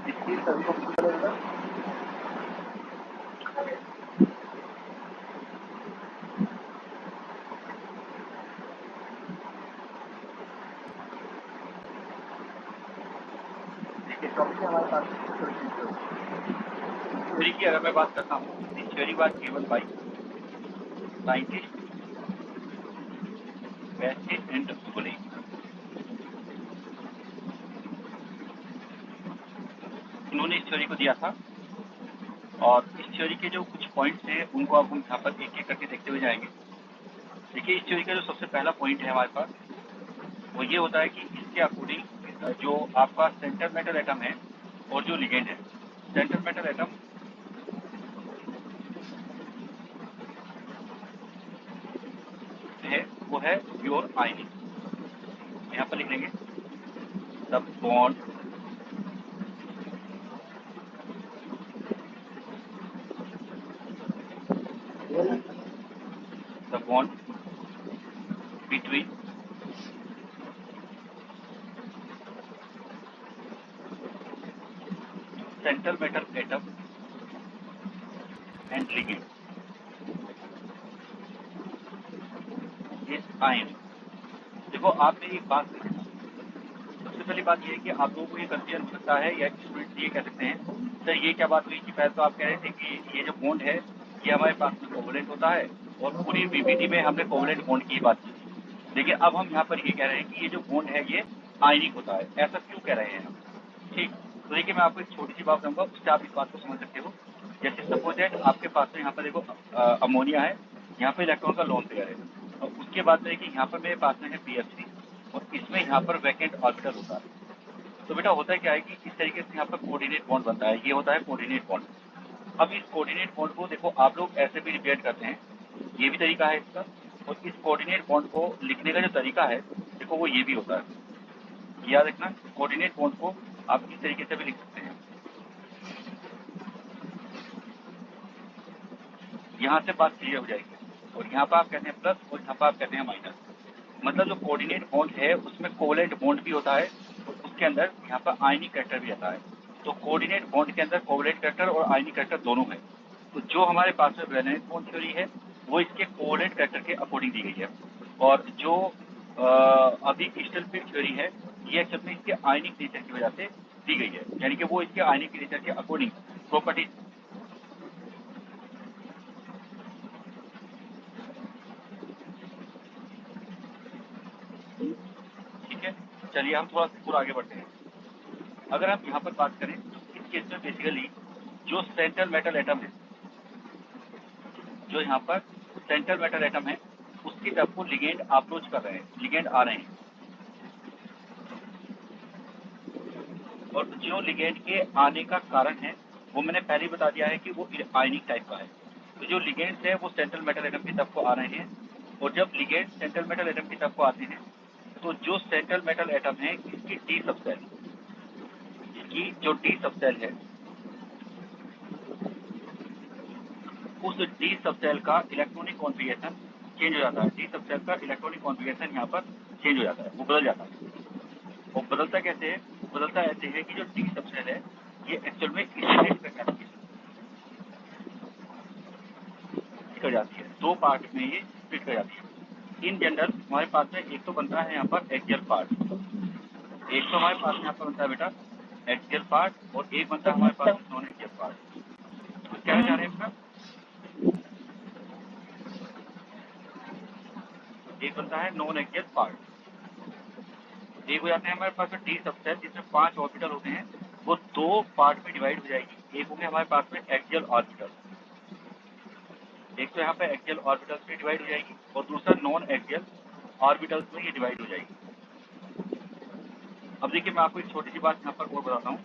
इसकी सभी को मिलेगा। देखिए टॉपिक है हमारे पास थ्योरी की। अगर मैं बात करता हूँ, this theory was given by scientist Westin and बुले। इन्होंने इस थ्योरी को दिया था और इस थ्योरी के जो कुछ पॉइंट्स हैं उनको अब हम यहाँ पर एक एक करके देखते हुए जाएंगे। देखिए, इस थ्योरी का जो सबसे पहला पॉइंट है हमारे पास वो ये होता है कि इसके अकॉर्डिंग जो आपका सेंटर मेटल एटम है और जो लिगेंड है, सेंटर मेटल एटम है वो है प्योर आयनिक। यहाँ पर लिख लेंगे the bond between central metal atom and ligand is ion. देखो, आपने एक बात कही, सबसे पहली बात ये है कि आप लोगों को ये कंफ्यूजन हो सकता है या स्टूडेंट ये कह सकते हैं सर ये क्या बात हुई कि पहले तो आप कह रहे थे कि ये जो बॉन्ड है ये हमारे पास में कोवलेंट होता है और पूरी पीपीटी में हमने कोवलेंट बॉन्ड की बात की। देखिए, अब हम यहाँ पर ये कह रहे हैं कि ये जो बॉन्ड है ये आयनिक होता है। ऐसा क्यों कह रहे हैं हम? ठीक, तो देखिए मैं आपको एक छोटी सी बात बताऊंगा, उससे आप इस बात को समझ सकते हो। जैसे सपोज दैट आपके पास में यहाँ पर देखो अमोनिया है, यहाँ पर इलेक्ट्रॉन का लोन पेयर है और उसके बाद में देखिए यहाँ पर मेरे पास में है PF3 और इसमें यहाँ पर वैकेंट ऑर्बिटल होता है। तो बेटा होता है क्या है कि इस तरीके से यहाँ पर कोऑर्डिनेट बॉन्ड बनता है, ये होता है कोऑर्डिनेट बॉन्ड। अब इस कोऑर्डिनेट बॉन्ड को देखो आप लोग ऐसे भी रिप्रेजेंट करते हैं, ये भी तरीका है इसका। और इस कोऑर्डिनेट बॉन्ड को लिखने का जो तरीका है देखो वो ये भी होता है। याद रखना, कोऑर्डिनेट बॉन्ड को आप इस तरीके से भी लिख सकते हैं। यहाँ से बात क्लियर हो जाएगी और यहाँ पर आप कहते हैं प्लस और यहाँ पर आप कहते हैं माइनस। मतलब जो कोऑर्डिनेट बॉन्ड है उसमें कोवलेंट बॉन्ड भी होता है और उसके अंदर यहाँ पर आयनिक कैरेक्टर भी आता है। तो कोऑर्डिनेट बॉन्ड के अंदर कोवलेंट कैरेक्टर और आयनिक कैरेक्टर दोनों है। तो जो हमारे पास में वैलेंस बॉन्ड थ्योरी है वो इसके कोवलेंट कैरेक्टर के अकॉर्डिंग दी गई है और जो अभी क्रिस्टल फील्ड थ्योरी है ये असल में इसके आयनिक नेचर की वजह से दी गई है, यानी कि वो इसके आयनिक नेचर के अकॉर्डिंग प्रॉपर्टीज। ठीक है, चलिए हम थोड़ा सा आगे बढ़ते हैं। अगर हम यहाँ पर बात करें तो इस केस में बेसिकली जो सेंट्रल मेटल एटम है, जो यहाँ पर सेंट्रल मेटल एटम है उसकी तरफ को लिगेंड अप्रोच कर रहे हैं, लिगेंड आ रहे हैं। और जो लिगेंड के आने का कारण है वो मैंने पहले ही बता दिया है कि वो आयनिक टाइप का है। तो जो लिगेंड्स है वो सेंट्रल मेटल एटम की तरफ को आ रहे हैं और जब लिगेंड सेंट्रल मेटल एटम की तरफ को आते हैं तो जो सेंट्रल मेटल एटम है इसकी डी सबसेल, इसकी जो डी सबसेल है उस डी सबसेल का इलेक्ट्रॉनिक कॉन्फ़िगरेशन चेंज हो जाता है। डी सबसेल का इलेक्ट्रॉनिक कॉन्फ़िगरेशन यहाँ पर चेंज हो जाता है, वो बदल जाता है। वो बदलता कैसे है? बदलता ऐसे है कि जो डी सबसेल है ये एक्चुअल में स्प्लिट कर जाती है, दो पार्ट में ये स्प्लिट कर जाती है। इन जनरल हमारे पास में एक तो बनता है यहाँ पर एक्सियल पार्ट, एक तो हमारे पास यहाँ पर बनता है बेटा एक्सियल पार्ट और एक बनता है हमारे पास नॉन एक्सियल पार्ट। तो क्या जा रहे हैं बेटा? एक बनता है नॉन एक्सियल पार्ट, एक हो जाते हैं हमारे पास में डी सबसेल जिसमें 5 ऑर्बिटल होते हैं, वो दो पार्ट में डिवाइड हो जाएगी। एक हो गया हमारे पास में एक्सियल ऑर्बिटल, एक तो यहाँ पे एक्सियल ऑर्बिटल्स में डिवाइड हो जाएगी और दूसरा नॉन एक्सियल ऑर्बिटल्स में ये डिवाइड हो जाएगी। अब देखिए मैं आपको एक छोटी सी बात यहाँ पर और बताता हूँ,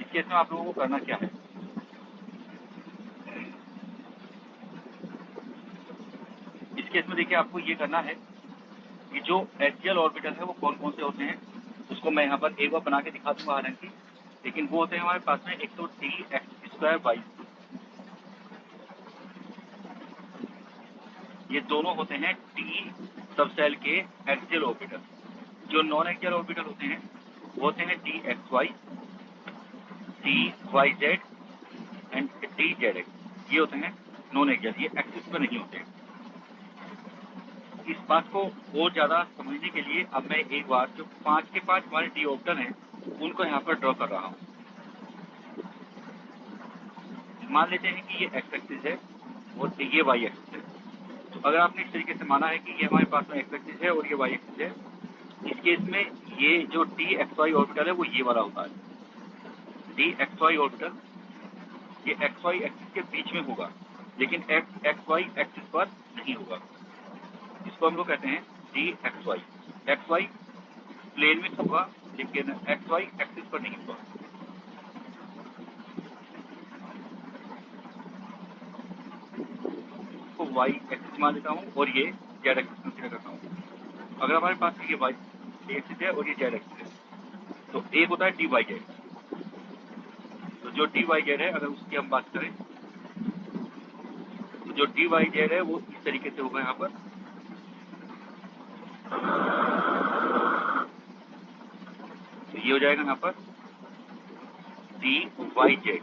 इस केस में आप लोगों को करना क्या है। इस केस में देखिए आपको ये करना है कि जो एक्सियल ऑर्बिटल है वो कौन कौन से होते हैं उसको मैं यहाँ पर एक बार बना के दिखा दूंगा हालांकि, लेकिन वो होते हैं हमारे पास में एक तो T(x²)y, ये दोनों होते हैं टी सबसेल के एक्सियल ऑर्बिटल। जो नॉन एक्सियल ऑर्बिटल होते हैं वो होते हैं T(xy) DYZ एंड DZX, ये होते हैं नॉन एक्सियल, ये एक्सिस पर नहीं होते हैं। इस बात को और ज़्यादा समझने के लिए अब मैं एक बार जो 5 के 5 हमारे डी ऑर्बिटल हैं उनको यहाँ पर ड्रॉ कर रहा हूँ। मान लेते हैं कि ये एक्स एक्सिस है और ये वाई एक्सिस है। तो अगर आपने इस तरीके से माना है कि ये हमारे पास में एक्स एक्सिस है और ये वाई एक्सिस है, इस केस में ये जो डी एक्स वाई ऑर्बिटल है वो ये वाला होता है। डी एक्स वाई ऑर्बिटल ये एक्स वाई एक्सिस के बीच में होगा, लेकिन एक्स वाई एक्सिस पर नहीं होगा। इसको हम लोग कहते हैं d x y. X y plane में होगा, लेकिन एक्स वाई एक्सिस पर नहीं होगा। इसको वाई एक्सिस मान लेता हूँ और ये जेड एक्सिस कंसीडर करता हूँ। अगर हमारे पास ये वाई एक्सिस है और ये जेड एक्सिस है, तो एक होता है डी वाई जेड। तो जो डी वाई जेड है, अगर उसकी हम बात करें, तो जो डी वाई जेड है वो इस तरीके से होगा। यहाँ पर तो ये हो जाएगा यहाँ पर डी वाई जेड,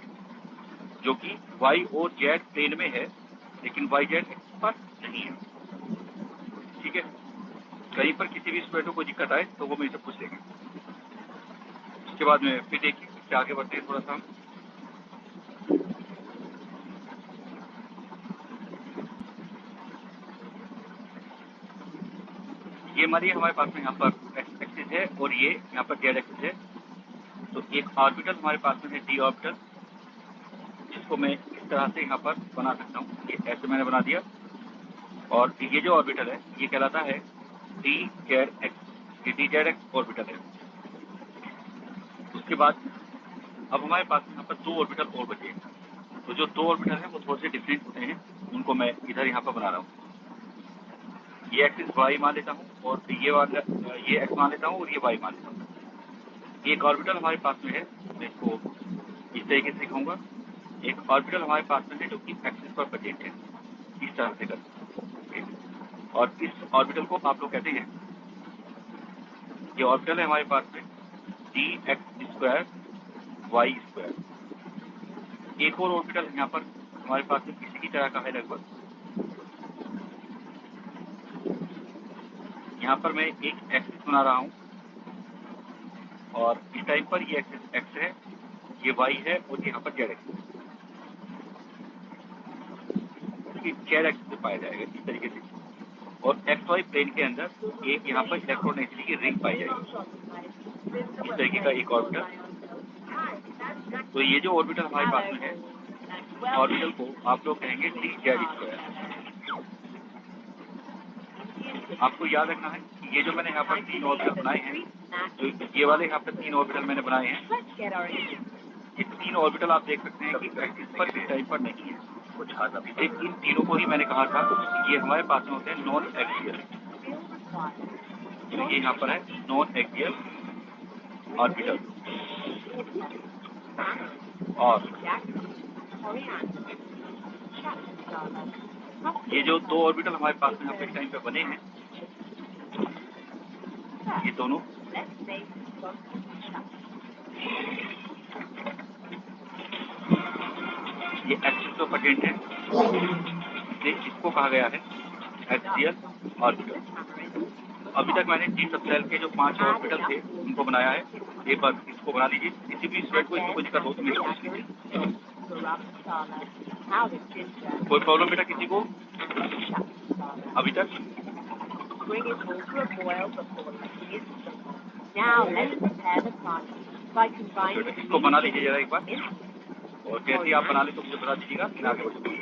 जो कि वाई और जेड प्लेन में है, लेकिन वाई जेड एक्सिस पर नहीं है। ठीक है, कहीं पर किसी भी स्टूडेंट को कोई दिक्कत आए तो वो मेरे से पूछ लेंगे। उसके बाद में फिर देखिए इससे आगे बढ़ते हैं थोड़ा सा। ये हमारे पास में यहाँ पर एक्स एक्सिस है और ये यहाँ पर जेड एक्सिस है। तो एक ऑर्बिटल हमारे पास में है डी ऑर्बिटल, जिसको मैं इस तरह से यहाँ पर बना सकता हूँ। ये ऐसे मैंने बना दिया, और ये जो ऑर्बिटल है ये कहलाता है डी जेड एक्स। ये डी जेड एक्स ऑर्बिटल है। उसके बाद अब हमारे पास यहाँ पर दो ऑर्बिटल और बचे। तो जो दो ऑर्बिटल हैं वो थोड़े से डिफरेंट होते हैं, उनको मैं इधर यहाँ पर बना रहा हूँ। ये एक्सिस वाई मान लेता हूँ और ये एक्स मान लेता हूँ और ये वाई मान लेता हूँ। एक ऑर्बिटल हमारे पास में है, मैं इसको इस तरीके से दिखाऊंगा। एक ऑर्बिटल हमारे पास में है जो कि एक्सिस पर प्रेजेंट है, इस तरह से करके। और इस ऑर्बिटल को आप लोग कहते हैं, ये ऑर्बिटल है हमारे पास में d x square y square. एक और ऑर्बिटल यहाँ पर हमारे पास में इसी की तरह का है लगभग। यहाँ पर मैं एक एक्सिस बना रहा हूँ और इस टाइम पर ये एक्सिस एक्स है, ये वाई है और यहाँ पर जेड एक्सिस। जेड एक्सिस से पाया जाएगा इस तरीके से। और एक्स वाई प्लेन के अंदर एक यहाँ पर इलेक्ट्रोनेगेटिविटी की रिंग पाई जाएगी, इस तरीके का एक ऑर्बिटल। तो ये जो ऑर्बिटल हमारे पास में है, ऑर्बिटल को आप लोग कहेंगे डी जेड स्क्वायर। आपको याद रखना है कि ये जो मैंने यहाँ पर 3 ऑर्बिटल बनाए हैं, जो ये वाले यहाँ पर 3 ऑर्बिटल मैंने बनाए हैं, ये 3 ऑर्बिटल आप देख सकते हैं कि एक्सिस पर इस टाइम पर नहीं है कुछ खास। अभी इन तीनों को ही मैंने कहा था ये हमारे पास में होते हैं नॉन एक्सियल। तो ये यहाँ पर है नॉन एक्सियल ऑर्बिटल। और ये जो दो ऑर्बिटल हमारे पास में यहाँ पे इस टाइम पे बने हैं, ये दोनों ये एक्सिस पर प्रेजेंट है, इसको कहा गया है एक्सियल ऑर्बिटल। अभी तक मैंने डी सबसेल के जो 5 ऑर्बिटल थे उनको बनाया है। एक बार इसको बना लीजिए। किसी भी स्टूडेंट को इसमें कोई दिक्कत हो तो मेरे पूछ लीजिए। कोई प्रॉब्लम बेटा किसी को अभी तक? इसको बना लीजिए जरा एक बार, और जैसे ही आप बना ले तो मुझे बता दीजिएगा, फिर आगे बढ़ते हैं।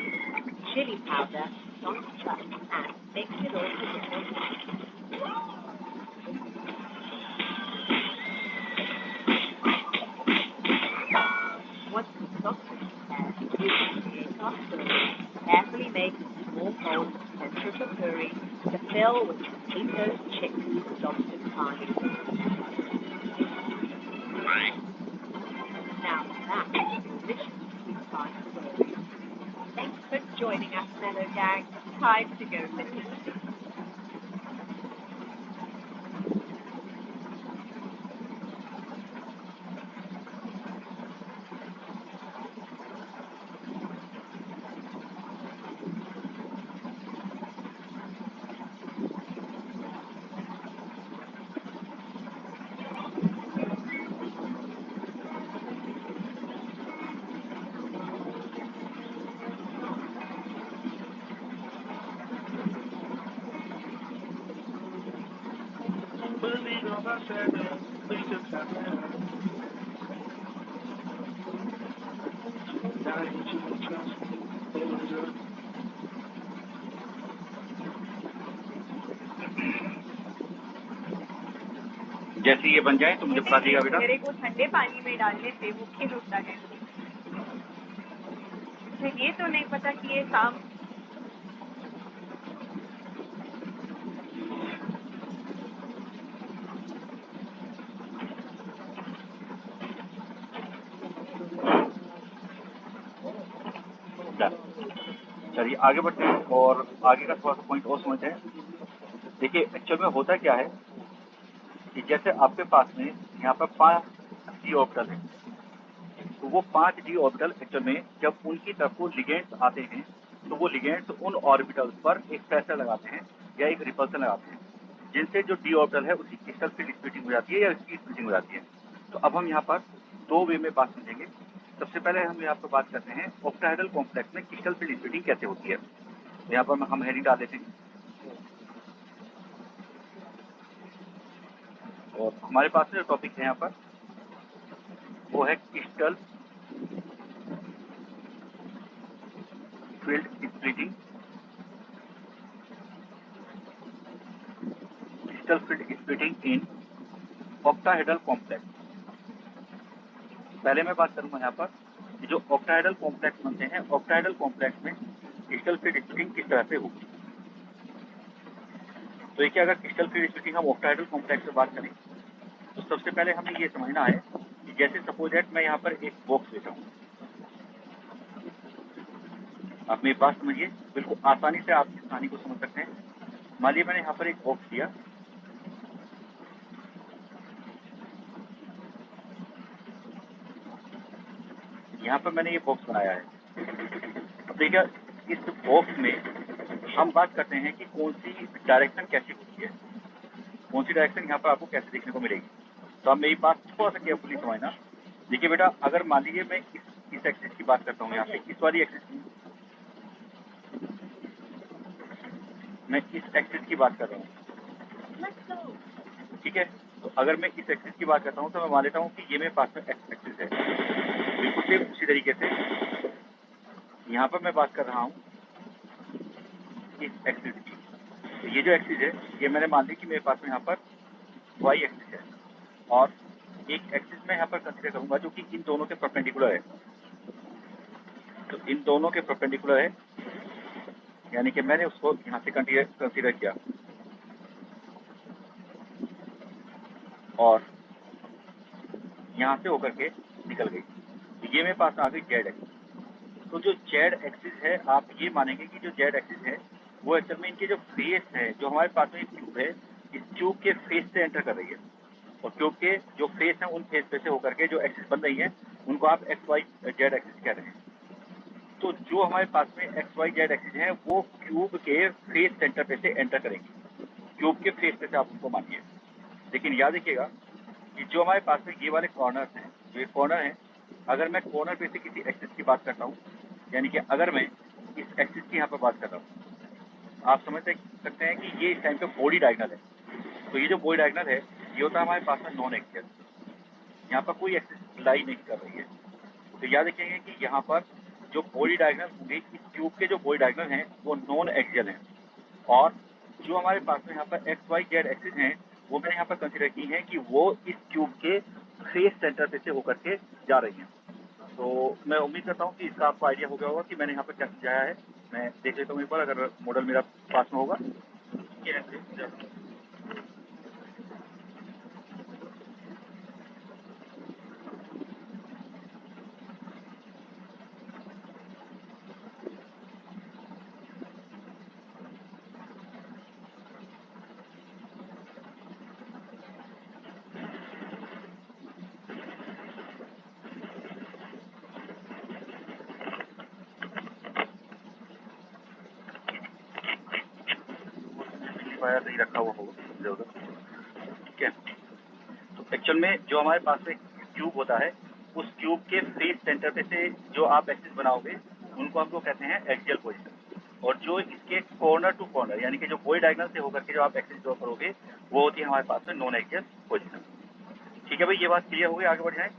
Carefully make small holes in the center of the curry to fill with potatoes, chicken, dumped in time. Now that's delicious sweet time for curry. Thanks for joining us, Mellow Gang. Time to go for tea. जैसे ये बन जाए तो मुझे बता दिएगा बेटा। मेरे को ठंडे पानी में डालने से वो खिल उठता है। मुझे ये तो नहीं पता कि ये काम चलिए आगे बढ़ते हैं और आगे का थोड़ा सा पॉइंट और समझते हैं। देखिए एक्चुअल में होता क्या है कि जैसे आपके पास में यहाँ पर 5 डी ऑर्बिटल है, तो वो 5 डी ऑर्बिटल एक्चुअल में जब उनकी तरफ को लिगेंड्स आते हैं तो वो लिगेंड्स उन ऑर्बिटल्स पर एक प्रेशर लगाते हैं या एक रिपल्सन लगाते हैं, जिनसे जो डी ऑर्बिटल है उसकी क्रिस्टल फील्ड स्प्लिटिंग हो जाती है या उसकी स्प्लिटिंग हो जाती है। तो अब हम यहाँ पर 2 वे में बात समझेंगे। सबसे पहले हम यहाँ पर बात करते हैं ऑक्टाहेड्रल कॉम्प्लेक्स में क्रिस्टल फील्ड स्प्लिटिंग कैसे होती है। तो यहाँ पर हम हेडिंग डाल देते हैं और हमारे पास जो टॉपिक है यहाँ पर वो है crystal field splitting. Crystal field splitting in octahedral complex. पहले मैं बात करूंगा यहाँ पर जो ऑक्टाहेड्रल कॉम्प्लेक्स बनते हैं, ऑक्टाहेड्रल कॉम्प्लेक्स में क्रिस्टल फील्ड स्प्लिटिंग किस तरह से होगी। तो देखिए अगर क्रिस्टल फील्ड स्प्लिटिंग हम ऑक्टाहेड्रल कॉम्प्लेक्स में बात करें तो सबसे पहले हमें ये समझना है कि जैसे सपोज दैट मैं यहाँ पर एक बॉक्स लेता हूँ, आप मेरी बात समझिए, बिल्कुल आसानी से आप इस कहानी को समझ सकते हैं। मान लीजिए मैंने यहाँ पर एक बॉक्स लिया, यहाँ पर मैंने ये बॉक्स बनाया है। अब देखिए इस बॉक्स में हम बात करते हैं कि कौन सी डायरेक्शन कैसी होती है, कौन सी डायरेक्शन यहाँ पर आपको कैसे देखने को मिलेगी। तो आप मेरी बात थोड़ा सा केयरफुली समझना। देखिए बेटा अगर मान लीजिए मैं इस एक्सिस की बात करता हूँ, यहाँ पे इस वाली एक्सिस की, मैं इस एक्सिस की बात कर रहा हूँ, ठीक है। तो अगर मैं इस एक्सिस की बात करता हूँ तो मैं मान लेता हूँ कि ये मेरे पास में एक्स एक्सिस है। बिल्कुल सेम उसी तरीके से यहाँ पर मैं बात कर रहा हूँ इस एक्सिस की। तो ये जो एक्सिस है ये मैंने मान ली कि मेरे पास में यहाँ पर वाई एक्सिस है और एक एक्सिस मैं यहाँ पर कंसीडर करूंगा जो कि इन दोनों के परपेंडिकुलर है। तो इन दोनों के परपेंडिकुलर है, यानी कि मैंने उसको यहाँ से कंसीडर किया और यहाँ से होकर के निकल गई। तो ये मेरे पास आ गई जेड एक्सिस। तो जो जेड एक्सिस है आप ये मानेंगे कि जो जेड एक्सिस है वो एक्चुअल में इनके जो फेस है, जो हमारे पास में एक ट्यूब है, इस ट्यूब के फेस से एंटर कर रही है और ट्यूब के जो फेस है उन फेस पे से होकर के जो एक्सिस बन रही है उनको आप एक्स वाई जेड एक्सिस कह रहे हैं। तो जो हमारे पास में एक्स वाई जेड एक्सिस है वो क्यूब के फेस सेंटर पे से एंटर करेंगी, क्यूब के फेस पे से आप उनको मानिए। लेकिन याद रखिएगा कि जो हमारे पास में ये वाले कॉर्नर हैं, जो ये कॉर्नर हैं, अगर मैं कॉर्नर पे से किसी एक्सिस की बात करता हूँ, यानी कि अगर मैं इस एक्सिस की यहाँ पर बात कर रहा हूँ, आप समझ सकते हैं कि ये इस टाइम पे बॉडी डायगोनल है। तो ये जो बॉडी डायगोनल है ये होता है हमारे पास में नॉन एक्सियल, यहाँ पर कोई एक्सिस लाई नहीं कर रही है। तो याद रखेंगे कि यहाँ पर जो बॉडी डायगोनल होंगे इस ट्यूब के जो बॉडी डायगोनल हैं वो नॉन एक्सियल हैं और जो हमारे पास में यहाँ पर एक्स वाई जेड एक्सिस हैं वो मैंने यहाँ पर कंसीडर की है कि वो इस ट्यूब के फेस सेंटर पे से होकर के जा रही हैं। तो मैं उम्मीद करता हूँ कि इसका आपको आइडिया हो गया होगा कि मैंने यहाँ पर क्या समझाया है। मैं देख लेता हूँ एक बार अगर मॉडल मेरा पास में होगा। सही रखा हुआ होगा इधर उधर, ठीक है। तो एक्चुअल में जो हमारे पास में क्यूब होता है उस क्यूब के फेस सेंटर पे से जो आप एक्सिस बनाओगे उनको हम लोग कहते हैं एक्सियल पोजीशन। और जो इसके कॉर्नर टू कॉर्नर यानी कि जो कोई डायगोनल से होकर के जो आप एक्सिस ड्रॉ करोगे वो होती है हमारे पास में नॉन एक्सियल पोजीशन। ठीक है भाई, ये बात क्लियर हो गई, आगे बढ़ जाए।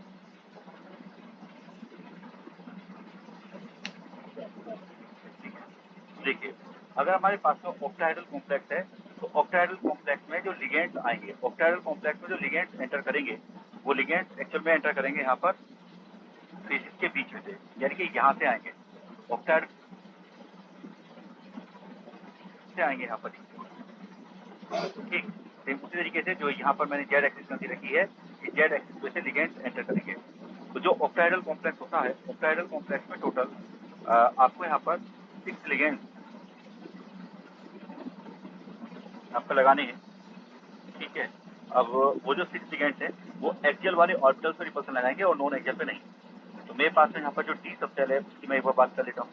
देखिए, अगर हमारे पास में ऑक्टाहेड्रल कॉम्प्लेक्स है तो ऑक्टाहेड्रल कॉम्प्लेक्स में जो लिगेंड्स आएंगे, ऑक्टाहेड्रल कॉम्प्लेक्स में जो लिगेंड्स एंटर करेंगे वो लिगेंड्स एक्चुअल में एंटर करेंगे यहाँ पर फेसिस के बीच में से, यानी कि यहाँ से आएंगे, ऑक्टाहेड्रल से आएंगे यहाँ पर। ठीक, सेम उसी तरीके से जो यहाँ पर मैंने जेड एक्सिस कंसीडर की है, इस जेड एक्सिस में से लिगेंड्स एंटर करेंगे। तो जो ऑक्टाहेड्रल कॉम्प्लेक्स होता है, ऑक्टाहेड्रल कॉम्प्लेक्स में टोटल आपको यहाँ पर 6 लिगेंड्स आपको लगाने हैं। ठीक है, अब वो जो 6 लिगेंड्स हैं वो एक्सियल वाले ऑर्बिटल पे रिपल्सन लगाएंगे और नॉन एक्सियल पे नहीं। तो मेरे पास में यहाँ पर जो डी सब सेल है उसकी मैं एक बार बात कर लेता हूँ।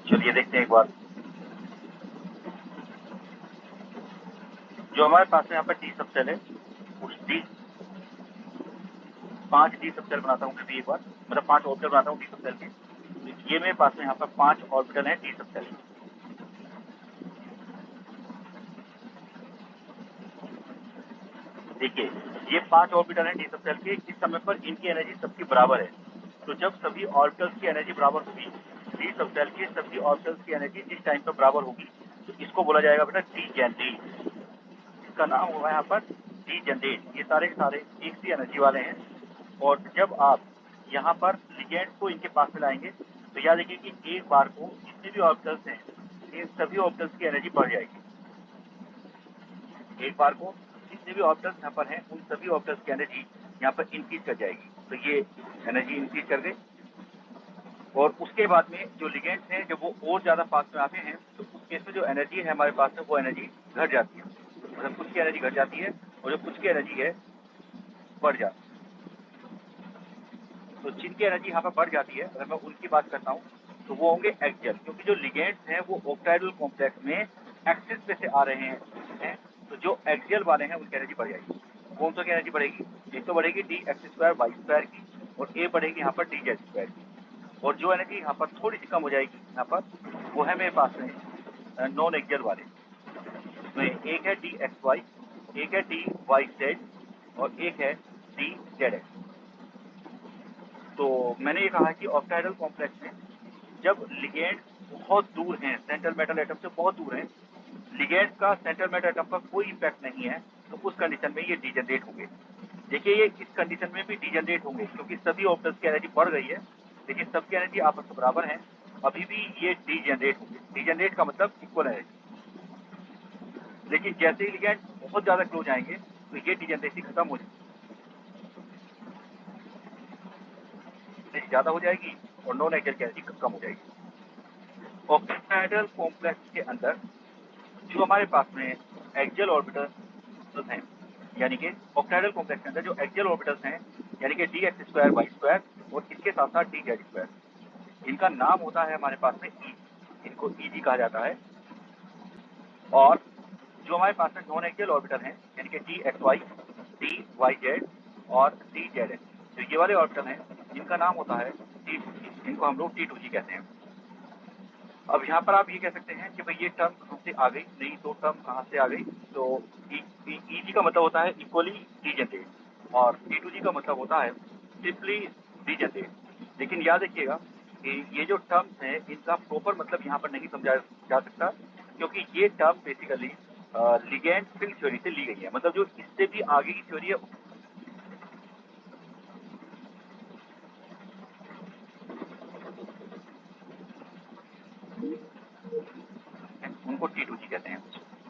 चलिए देखते हैं एक बार, जो हमारे पास में यहाँ पर डी सब सेल है उस डी 5 डी सब सेल बनाता हूँ मैं एक बार, मतलब 5 ऑर्बिटल बनाता हूँ डी सब सेल के। ये मेरे पास में यहाँ पर 5 ऑर्बिटल हैं डी सब सेल। देखिए, ये 5 ऑर्बिटल हैं डी सब सेल के, इस समय पर इनकी एनर्जी सबकी बराबर है। तो जब सभी ऑर्बिटल्स की एनर्जी बराबर होगी, डी सब सेल की सभी ऑर्बिटल्स की एनर्जी जिस टाइम पर बराबर होगी तो इसको बोला जाएगा बेटा डी जनरेट। इसका नाम होगा यहाँ पर डी जनरेट। ये सारे के सारे एक सी एनर्जी वाले हैं। और जब आप यहाँ पर लिगेंड्स को इनके पास में लाएंगे तो याद रखिए कि एक बार को जितने भी ऑर्बिटल्स हैं इन सभी ऑर्बिटल्स की एनर्जी बढ़ जाएगी। एक बार को जितने भी ऑर्बिटल्स यहाँ पर हैं उन सभी ऑर्बिटल्स की एनर्जी यहाँ पर इंक्रीज कर जाएगी। तो ये एनर्जी इंक्रीज कर गई और उसके बाद में जो लिगेंड्स हैं जब वो और ज्यादा पास में आते हैं तो उस केस में जो एनर्जी है हमारे पास में वो एनर्जी घट जाती है, मतलब कुछ की एनर्जी घट जाती है और जो कुछ की एनर्जी है बढ़ जाती है। तो जिनकी एनर्जी यहाँ पर बढ़ जाती है अगर मैं उनकी बात करता हूँ तो वो होंगे एक्सियल, क्योंकि जो लिगेंड्स हैं वो ऑक्टाहेड्रल कॉम्प्लेक्स में एक्सिस पे से आ रहे हैं। तो जो एक्सियल वाले हैं उनकी एनर्जी बढ़ जाएगी। कौन सा की एनर्जी बढ़ेगी? एक तो बढ़ेगी d x square y square की और ए बढ़ेगी यहाँ पर डी जेड स्क्वायर की। और जो एनर्जी यहाँ पर थोड़ी सी कम हो जाएगी यहाँ पर वो है मेरे पास में नॉन एक्सियल वाले। उसमें एक है डी एक्स वाई, एक है डी वाई जेड और एक है डी जेड एक्स। तो मैंने ये कहा कि ऑक्टाहेड्रल कॉम्प्लेक्स में जब लिगेंड बहुत दूर हैं, सेंट्रल मेटल एटम से बहुत दूर हैं, लिगेंड का सेंट्रल मेटल एटम पर कोई इम्पैक्ट नहीं है, तो उस कंडीशन में ये डीजनरेट होंगे। देखिए, ये इस कंडीशन में भी डीजनरेट होंगे क्योंकि सभी ऑर्बिटल्स की एनर्जी बढ़ गई है लेकिन सबकी एनर्जी आपस में बराबर है, अभी भी ये डीजनरेट होंगे। डीजनरेट का मतलब इक्वल एनर्जी। लेकिन जैसे ही लिगेंड बहुत ज्यादा क्लोज आएंगे तो ये डीजनरेसी खत्म हो जाएगी, ज्यादा हो जाएगी और नॉन एक्सियल की एनर्जी कम हो जाएगी। ऑक्टाहेड्रल कॉम्प्लेक्स के अंदर जो हमारे पास में एक्सियल ऑर्बिटल्स हैं, यानी कि ऑक्टाहेड्रल कॉम्प्लेक्स के अंदर जो एक्सियल ऑर्बिटल्स हैं यानी कि d x square y square और इसके साथ साथ डी जेड स्क्वायर, इनका नाम होता है हमारे पास में ई, इनको ईजी कहा जाता है। और जो हमारे पास में नॉन एक्सियल ऑर्बिटल हैं यानी कि d x y, d y z और डी जेड एक्स, जो ये वाले ऑर्बिटल हैं इनका नाम होता है टी टू जी, इनको हम लोग टी टू जी कहते हैं। अब यहाँ पर आप ये कह सकते हैं कि भाई ये टर्म कहाँ से आ गई, नहीं तो टर्म कहाँ से आ गई? तो ई जी का मतलब होता है इक्वली डीजनरेट और टी टू जी का मतलब होता है सिंपली डीजनरेट। लेकिन याद रखिएगा कि ये जो टर्म्स हैं इनका प्रॉपर मतलब यहाँ पर नहीं समझा जा सकता क्योंकि ये term basically ligand field theory से ली गई है, मतलब जो इससे भी आगे की थ्योरी है उनको टी टू जी कहते हैं।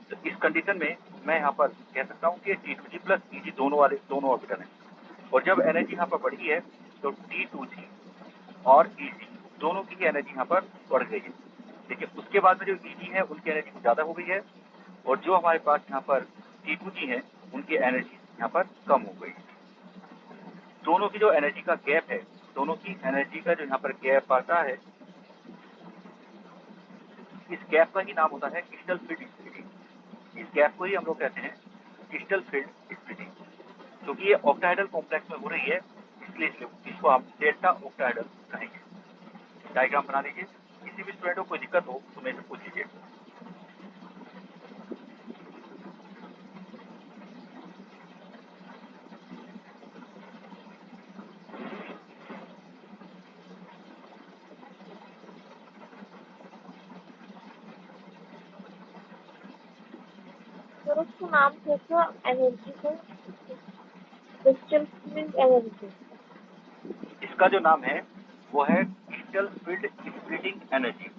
तो इस कंडीशन में मैं यहाँ पर कह सकता हूँ कि टी टू जी प्लस ई जी दोनों ऑर्बिटल हैं और जब एनर्जी यहाँ पर बढ़ी है तो टी टू जी और ई जी दोनों की एनर्जी यहाँ पर बढ़ गई है। देखिए, उसके बाद में जो ई जी है उनकी एनर्जी ज़्यादा हो गई है और जो हमारे पास यहाँ पर टी टू जी है उनकी एनर्जी यहाँ पर कम हो गई है। दोनों की जो एनर्जी का गैप है, दोनों की एनर्जी का जो यहाँ पर गैप आता है, इस गैप का ही नाम होता है क्रिस्टल फील्ड स्प्लिटिंग। इस गैप को ही हम लोग कहते हैं क्रिस्टल फील्ड स्प्लिटिंग। क्योंकि ये ऑक्टाहेड्रल कॉम्प्लेक्स में हो रही है, इसलिए इसको हम डेल्टा ऑक्टाहेड्रल कहेंगे। डायग्राम बना लीजिए। किसी भी स्टूडेंट को कोई दिक्कत हो तो मेरे से पूछ लीजिए। सर उसका नाम क्या था एनर्जी का? Crystal field energy. इसका जो नाम है वो है क्रिस्टल फील्ड स्प्लिटिंग एनर्जी।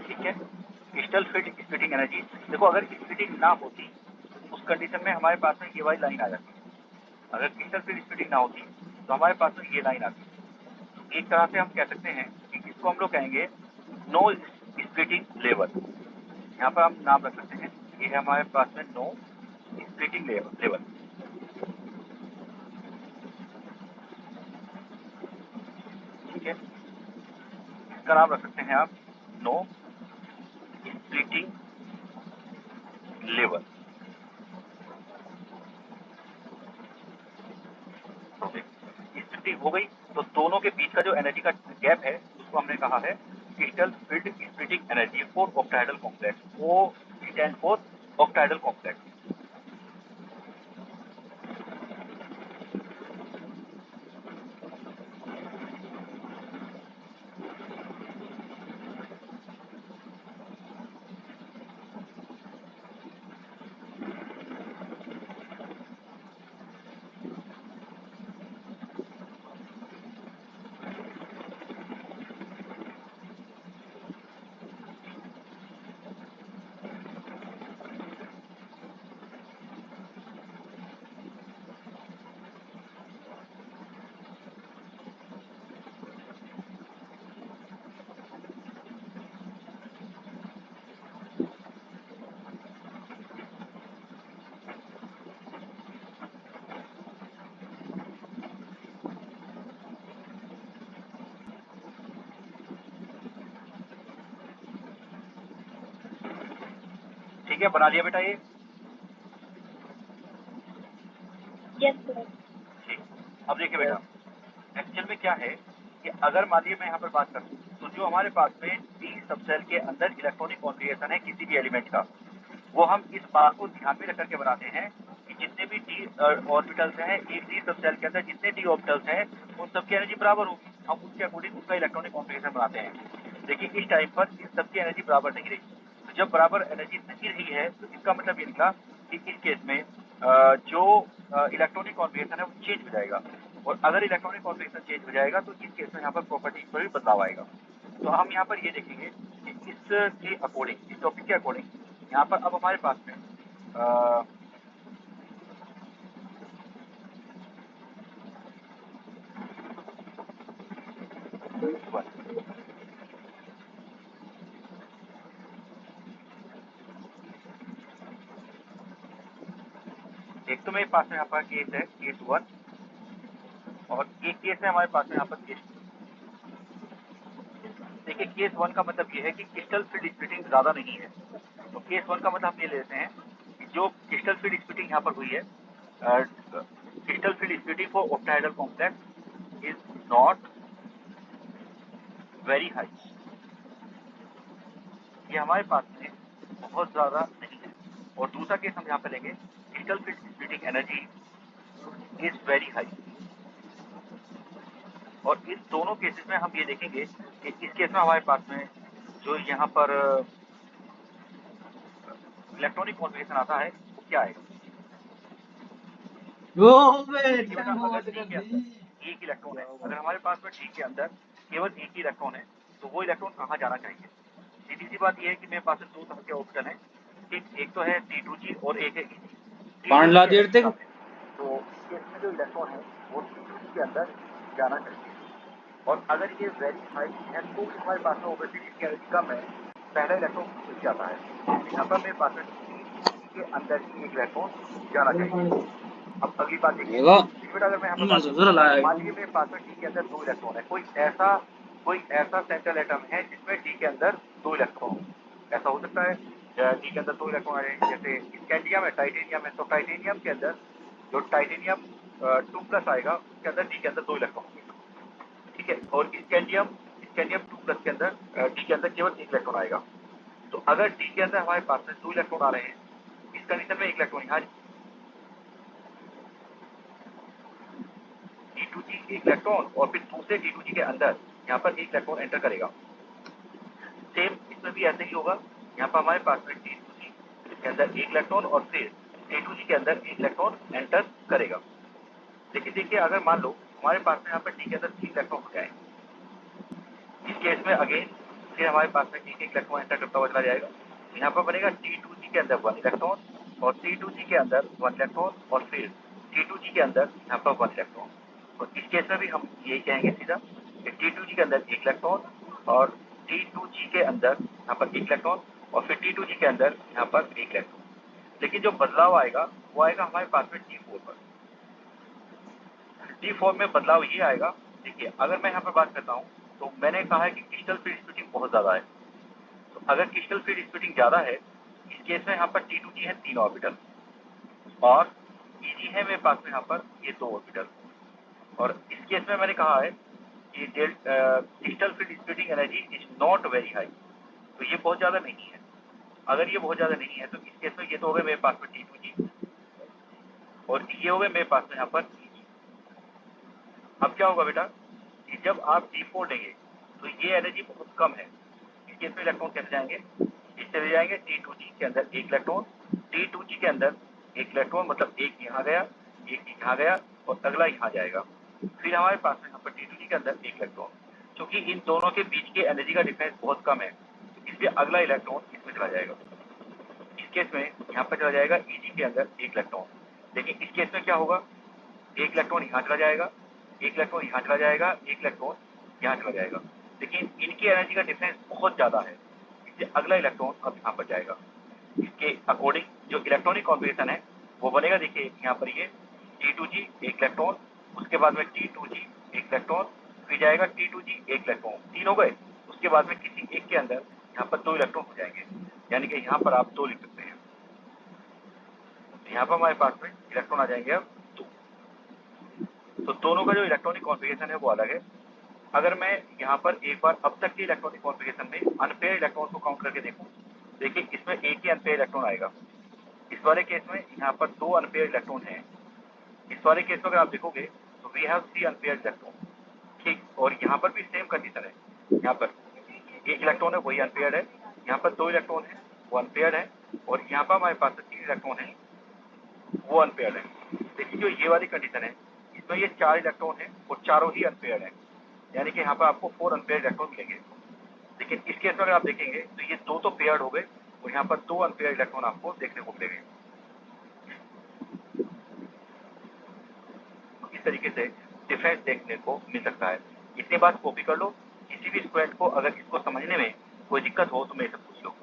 ठीक है, क्रिस्टल फील्ड स्प्लिटिंग एनर्जी। देखो अगर स्प्लिटिंग ना होती उस कंडीशन में हमारे पास में ये वाली लाइन आ जाती। अगर क्रिस्टल फील्ड स्प्लिटिंग ना होती तो हमारे पास में ये लाइन आती। एक तरह से हम कह सकते हैं कि इसको हम लोग कहेंगे नो स्प्लिटिंग लेवल। यहाँ पर हम नाम रख सकते हैं, ये है हमारे पास में नो स्प्लिटिंग लेवल। ठीक है, इसका नाम रख सकते हैं आप नो स्प्लिटिंग लेवल। स्प्लिटिंग हो गई तो दोनों के बीच का जो एनर्जी का गैप है उसको हमने कहा है crystal field splitting energy for octahedral complex. वो स्टैंड फॉर ऑक्टाहेड्रल कॉम्प्लेक्स। ठीक है, बना लिया बेटा ये? Yes sir. ठीक, अब देखिए बेटा, एक्चुअल में क्या है कि अगर मान लीजिए मैं यहाँ पर बात करूँ तो जो हमारे पास में डी सबसेल के अंदर इलेक्ट्रॉनिक कॉन्फ़िगरेशन है किसी भी एलिमेंट का, वो हम इस बात को ध्यान में रख करके बनाते हैं कि जितने भी डी ऑर्बिटल्स हैं, एक डी सबसेल के अंदर जितने डी ऑर्बिटल्स हैं उन सबकी एनर्जी बराबर होगी। हम उसके अकॉर्डिंग उसका इलेक्ट्रॉनिक कॉन्फ़िगरेशन बनाते हैं। देखिए इस टाइम पर इन सबकी एनर्जी बराबर नहीं रही, तो जब बराबर एनर्जी नहीं रही है तो इसका मतलब ये निकला कि इस केस में जो इलेक्ट्रॉनिक कॉन्फ़िगरेशन है वो चेंज हो जाएगा। और अगर इलेक्ट्रॉनिक कॉन्फ़िगरेशन चेंज हो जाएगा तो इस केस में यहाँ पर प्रॉपर्टी पर भी बदलाव आएगा। तो हम यहाँ पर ये देखेंगे कि इसके अकॉर्डिंग, इस टॉपिक के अकॉर्डिंग यहाँ पर अब हमारे पास में एक तो मेरे पास में यहाँ पर केस है केस 1 और एक केस है हमारे पास में यहाँ पर केस 2। देखिए केस 1 का मतलब ये है कि क्रिस्टल फील्ड स्प्लिटिंग ज्यादा नहीं है। तो केस 1 का मतलब हम ये लेते हैं कि जो क्रिस्टल फील्ड स्प्लिटिंग यहाँ पर हुई है, crystal field splitting for octahedral complex is not very high. ये हमारे पास में बहुत ज्यादा नहीं है। और दूसरा केस हम यहाँ पे लेंगे crystal field splitting energy is very high. और इस दोनों केसेस में हम ये देखेंगे कि इस केस में हमारे पास में जो यहाँ पर इलेक्ट्रॉनिक कॉन्फ़िगरेशन आता है वो क्या है? एक इलेक्ट्रॉन है। अगर हमारे पास में डी के अंदर केवल एक ही इलेक्ट्रॉन है तो वो इलेक्ट्रॉन कहाँ जाना चाहिए? सीधी सी बात यह है कि मेरे पास दो तरह के ऑप्शन है, एक तो है D2G और एक है EG। तो इसमें जो इलेक्ट्रॉन है वो D2G के अंदर जाना चाहिए। और अगर ये वेरी हाई है तो हमारे पास में ओबेसिटी की एनर्जी कम है, पहला इलेक्ट्रॉन मिल जाता है। यहाँ पर मेरे पास में D के अंदर ही एक इलेक्ट्रॉन जाना चाहिए। अब अगली बात देखिए देखो बेटा, अगर मैं यहाँ पर मैं बात सोच करूँ, रहा मान लीजिए मेरे पास में डी के अंदर 2 इलेक्ट्रॉन है, कोई ऐसा सेंट्रल एटम है जिसमें डी के अंदर 2 इलेक्ट्रॉन हो। ऐसा हो सकता है डी के अंदर 2 इलेक्ट्रॉन आ जाए, जैसे स्कैंडियम है, टाइटेनियम है, तो टाइटेनियम के अंदर जो टाइटेनियम 2+ आएगा उसके अंदर डी के अंदर 2 इलेक्ट्रॉन होंगे, ठीक है। और स्कैंडियम स्कैंडियम 2+ के अंदर डी के अंदर केवल 1 इलेक्ट्रॉन आएगा। तो अगर डी के अंदर हमारे पास में 2 इलेक्ट्रॉन आ रहे हैं, इस कंडीशन में 1 इलेक्ट्रॉन यहाँ T2G 1 इलेक्ट्रॉन, और फिर दूसरे T2G के अंदर यहाँ पर 1 इलेक्ट्रॉन एंटर करेगा। सेम इसमें भी ऐसे ही होगा, यहाँ पर हमारे पास में T2G के अंदर 1 इलेक्ट्रॉन और फिर T2G के अंदर 1 इलेक्ट्रॉन एंटर करेगा। लेकिन देखिए, अगर मान लो हमारे पास में यहाँ पर डी के अंदर 3 इलेक्ट्रॉन हो जाए, इस केस में अगेन फिर हमारे पास में 1 इलेक्ट्रॉन एंटर करता हुआ चला जाएगा। यहाँ पर बनेगा T2G के अंदर 1 इलेक्ट्रॉन और T2G के अंदर 1 इलेक्ट्रॉन और फिर T2G के अंदर यहाँ पर 1 इलेक्ट्रॉन। और इस केस में भी हम यही कहेंगे सीधा कि T2G के अंदर 1 इलेक्ट्रॉन और T2G के अंदर यहाँ पर 1 इलेक्ट्रॉन और फिर T2G के अंदर यहाँ पर 1 इलेक्ट्रॉन। लेकिन जो बदलाव आएगा वो आएगा हमारे पास में T4 पर। T4 में बदलाव ये आएगा, देखिए अगर मैं यहाँ पर बात करता हूँ तो मैंने कहा है कि क्रिस्टल फील्ड स्प्लिटिंग बहुत ज्यादा है। तो अगर क्रिस्टल फील्ड स्प्लिटिंग ज्यादा है, इस केस में यहाँ पर T2G है 3 ऑर्बिटल और EG है मेरे पास में यहाँ पर ये 2 ऑर्बिटल। और इस केस में मैंने कहा है कि crystal field splitting energy is not very high, तो ये बहुत ज्यादा नहीं है। अगर ये बहुत ज्यादा नहीं है तो इस केस में ये तो हो गए मेरे पास में T2G और ये हो गए मेरे पास में यहाँ पर EG। अब क्या होगा बेटा कि जब आप T4 लेंगे तो ये एनर्जी बहुत कम है, इस केस में इलेक्ट्रॉन कैसे जाएंगे, इस चले जाएंगे T2G के अंदर 1 इलेक्ट्रॉन, T2G के अंदर 1 इलेक्ट्रॉन, मतलब एक यहाँ गया, एक यहाँ गया और अगला यहाँ जाएगा। फिर हमारे पास में यहाँ पर T2G के अंदर 1 इलेक्ट्रॉन। क्योंकि इन दोनों के बीच की एनर्जी का डिफरेंस बहुत कम है, इसलिए अगला इलेक्ट्रॉन इसमें चला जाएगा। इस केस में यहाँ पर चला जाएगा EG के अंदर 1 इलेक्ट्रॉन। लेकिन इस केस में क्या होगा, 1 इलेक्ट्रॉन यहाँ चला जाएगा, 1 इलेक्ट्रॉन यहाँ चला जाएगा, 1 इलेक्ट्रॉन यहाँ चला जाएगा। लेकिन इनकी एनर्जी का डिफरेंस बहुत ज्यादा है, इसलिए अगला इलेक्ट्रॉन अब यहाँ पर जाएगा। इसके अकॉर्डिंग जो इलेक्ट्रॉनिक कॉन्फ़िगरेशन है वो बनेगा, देखिए यहाँ पर ये T2G 1 इलेक्ट्रॉन, उसके बाद में T2G 1 इलेक्ट्रॉन, फिर जाएगा T2G 1 इलेक्ट्रॉन, 3 हो गए। उसके बाद में किसी एक के अंदर यहाँ पर 2 इलेक्ट्रॉन हो जाएंगे, यानी कि यहाँ पर आप 2 लिख सकते हैं। यहाँ पर हमारे पास में इलेक्ट्रॉन आ जाएंगे अब 2। तो दोनों का जो इलेक्ट्रॉनिक कॉन्फ़िगरेशन है वो अलग है। अगर मैं यहाँ पर एक बार अब तक के इलेक्ट्रॉनिक कॉन्फ़िगरेशन में अनपेयर इलेक्ट्रॉन को काउंट करके देखूं, देखिए इसमें एक ही अनपेयर इलेक्ट्रॉन आएगा। इस वाले केस में यहाँ पर 2 अनपेयर इलेक्ट्रॉन हैं। इस वाले केस में अगर आप देखोगे तो वी हैव 3 अनपेयर इलेक्ट्रॉन, ठीक। और यहाँ पर भी सेम कंडीशन है, यहाँ पर 1 इलेक्ट्रॉन है वही अनपेयर है, यहाँ पर 2 इलेक्ट्रॉन है वो अनपेयर है, और यहाँ पर हमारे पास 3 इलेक्ट्रॉन है वो अनपेयर है। देखिए जो ये वाली कंडीशन है इसमें ये 4 इलेक्ट्रॉन है और चारों ही अनपेयर है, यानी कि यहाँ पर आपको 4 अनपेयर इलेक्ट्रॉन मिलेंगे। लेकिन इस केस में अगर आप देखेंगे तो ये 2 तो पेयर्ड हो गए और यहाँ पर 2 अनपेयर इलेक्ट्रॉन आपको देखने को मिलेंगे। इस तरीके से डिफरेंस देखने को मिल सकता है। इतनी बात कॉपी कर लो, किसी भी स्टूडेंट को अगर इसको समझने में कोई दिक्कत हो तो मेरे से पूछ लो।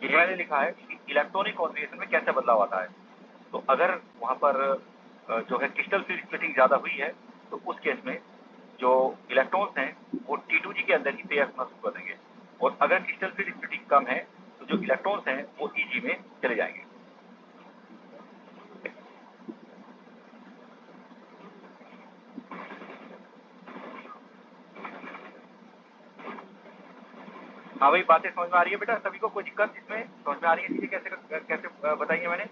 ये मैंने लिखा है कि इलेक्ट्रॉनिक कॉन्फ़िगरेशन में कैसे बदलाव आता है। तो अगर वहाँ पर जो है क्रिस्टल फील्ड स्प्लिटिंग ज़्यादा हुई है तो उस केस में जो इलेक्ट्रॉन्स हैं वो T2G के अंदर ही पेयर होना शुरू कर देंगे, और अगर क्रिस्टल फील्ड स्प्लिटिंग कम है तो जो इलेक्ट्रॉन्स हैं वो EG में चले जाएंगे। हाँ भाई, बातें समझ में आ रही है बेटा सभी को, कोई दिक्कत इसमें समझ में आ रही है चीजें कैसे कैसे बताइए मैंने।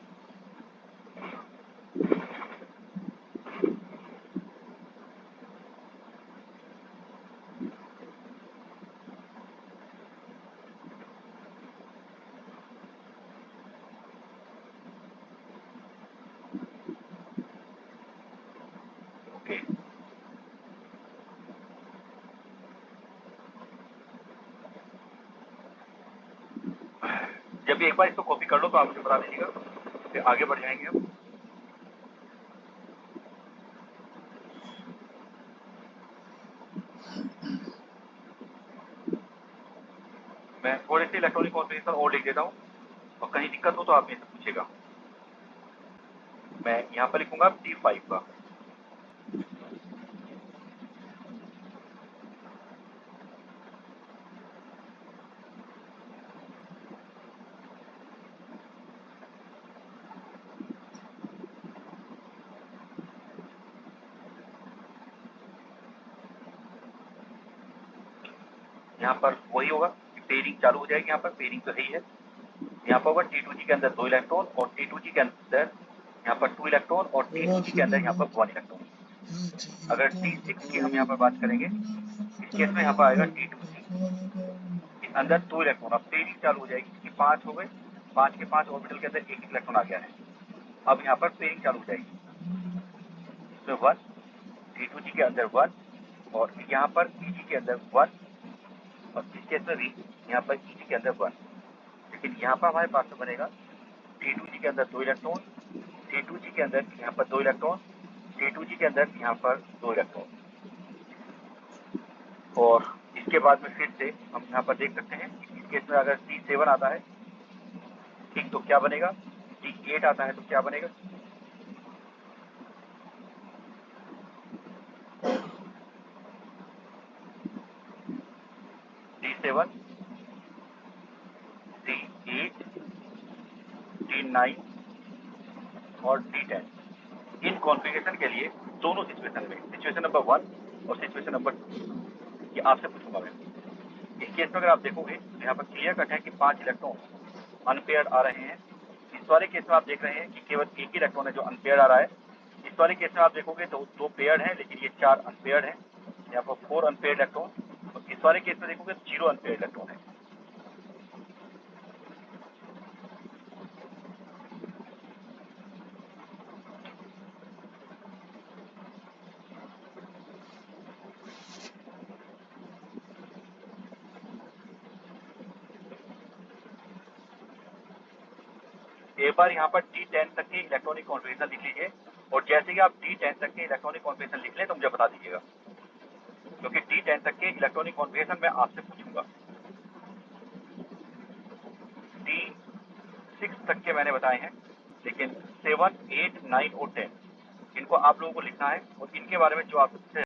ओके, जब भी एक बार इसको कॉपी कर लो तो आप मुझे बता दीजिएगा, फिर आगे बढ़ जाएंगे हम। इलेक्ट्रॉनिक कॉन्फ़िगरेशन और लिख देता हूँ, और कहीं दिक्कत हो तो आप मेरे से पूछेगा। मैं यहाँ पर लिखूंगा T5 का। यहाँ पर वही होगा कि पेयरिंग चालू हो जाएगी। यहाँ पर पेयरिंग तो है ही है। यहाँ पर होगा T2G के अंदर 2 इलेक्ट्रॉन, और T2G के अंदर यहाँ पर 2 इलेक्ट्रॉन, और T2G के अंदर यहाँ पर 1 इलेक्ट्रॉन। अगर T6 की हम यहाँ पर बात करेंगे, इस केस में यहाँ पर आएगा T2G के अंदर 2 इलेक्ट्रॉन। अब पेयरिंग चालू हो जाएगी, क्योंकि 5 हो गए, 5 के 5 ऑर्बिटल के अंदर एक इलेक्ट्रॉन आ गया है। अब यहाँ पर पेयरिंग चालू हो जाएगी, इसमें 1, T2G के अंदर 1, और यहाँ पर EG के अंदर 1, और इस केस में भी यहाँ पर EG के अंदर 1। लेकिन यहाँ पर हमारे पास में बनेगा T2G के अंदर 2 इलेक्ट्रॉन, T2G के अंदर यहाँ पर 2 इलेक्ट्रॉन, T2G के अंदर यहाँ पर 2 इलेक्ट्रॉन। और इसके बाद में फिर से हम यहाँ पर देख सकते हैं, इस केस में अगर T7 आता है, ठीक, तो क्या बनेगा? T8 आता है तो क्या बनेगा? T7, T8, T9 और T10। इन कॉन्फ़िगरेशन के लिए दोनों सिचुएशन में, सिचुएशन नंबर 1 और सिचुएशन नंबर 2, ये आपसे पूछूंगा मैं। इस केस में अगर आप देखोगे तो यहाँ पर क्लियर कट है कि 5 इलेक्ट्रॉन अनपेयर्ड आ रहे हैं। इस वाले केस में आप देख रहे हैं कि केवल एक ही इलेक्ट्रॉन है जो अनपेयर्ड आ रहा है। इस वाले केस में आप देखोगे तो 2 पेयर्ड है, लेकिन ये 4 अनपेयर्ड है। यहाँ पर 4 अनपेयर्ड इलेक्ट्रॉन, और इस वाले केस में देखोगे 0 अनपेयर्ड इलेक्ट्रॉन है। एक बार यहाँ पर T10 तक के इलेक्ट्रॉनिक कॉन्फ़िगरेशन लिख लीजिए, और जैसे ही आप T10 तक के इलेक्ट्रॉनिक कॉन्फ़िगरेशन लिख लें तो मुझे बता दीजिएगा, क्योंकि T10 तक के इलेक्ट्रॉनिक कॉन्फ़िगरेशन मैं आपसे पूछूंगा। T6 तक के मैंने बताए हैं, लेकिन 7, 8, 9 और 10 इनको आप लोगों को लिखना है, और इनके बारे में जो आपसे